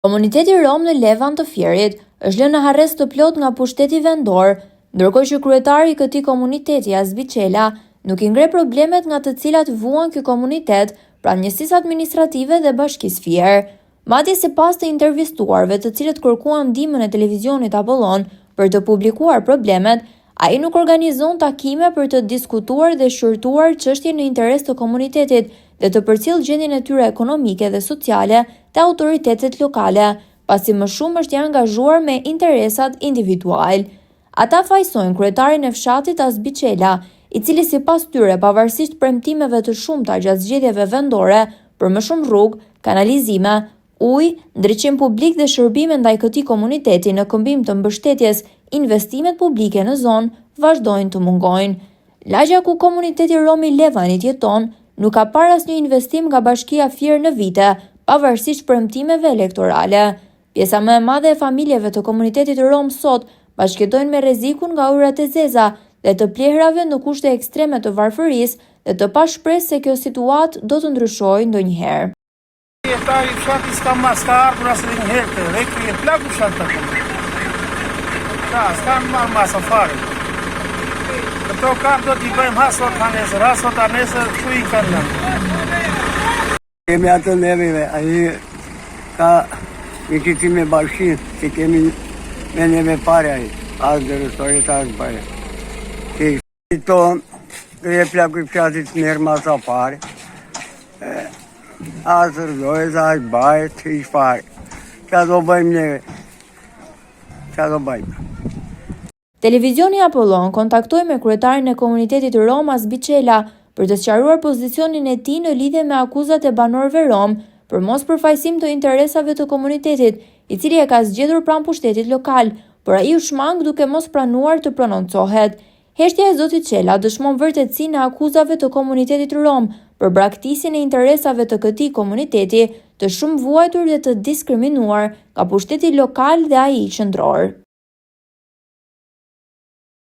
Komuniteti rom në Levan të Fierit është lënë në harrest të plot nga pushteti vendor, ndërkohë që kryetari i këtij komuniteti Azbi Çela nuk i ngre problemet nga të cilat vuan ky komunitet pranë njësisë administrative dhe bashkisë Fier. Madje sipas të intervistuarve të cilët kërkuan ndihmën e televizionit Apollon për të publikuar problemet, ai nuk organizon takime për të diskutuar dhe shqyrtuar çështje në interes të komunitetit dhe të përcjell gjendjen e tyre ekonomike dhe sociale te autoritetet lokale, pasi më shumë është i angazhuar me interesat individual. Ata fajsojnë kryetarin e fshatit Azbi Çela, i cili sipas tyre pavarësisht premtimeve të shumta gjatë zgjedhjeve vendore për më shumë rrugë, kanalizime, ujë, ndriçim publik dhe shërbime ndaj këtij komuniteti në këmbim të mbështetjes investimet publike në zonë vazhdojnë të mungojnë. Lagja ku komuniteti rom i Levanit jeton nuk ka parë asnjë investim nga bashkia Fier në vite, pavarësisht premtimeve elektorale. Pjesa më e madhe e familjeve të komunitetit rom sot bashkëtojnë me rrezikun nga ujërat e zeza dhe të plehrave në kushte ekstreme të varfërisë dhe të pashpresë se kjo situatë do të ndryshojë ndonjëherë. Kryetari i fshatit s'ka ardhur as njëherë, dhe ky e plagu fshatin. S'ka marrë masa fare. Këto kanë do t'i bëjmë hasot a nesër, shu i kanë në. Kemi atë nevive, aji ka një qiti me bashkin, që kemi me neve pare aji, asë dhe rëstorit, asë pare. Që tonë, dhe e plaku i fshatit njerë masa pare, asë rëdojës, asë baje, që ishë pare. Qa do bëjmë neve? Qa do bëjmë? Televizioni Apollon kontaktoi me kryetarin e komunitetit rom Azbi Çela për të sqaruar pozicionin e tij në lidhje me akuzat e banorëve rom për mos përfaqësim të interesave të komunitetit, i cili e ka zgjedhur pranë pushtetit lokal, por ai u shmang duke mos pranuar të prononcohet. Heshtja e zotit Çela dëshmon vërtetësinë e akuzave të komunitetit rom për braktisjen e interesave të këtij komuniteti të shumë vuajtur dhe të diskriminuar nga pushteti lokal dhe ai qendror.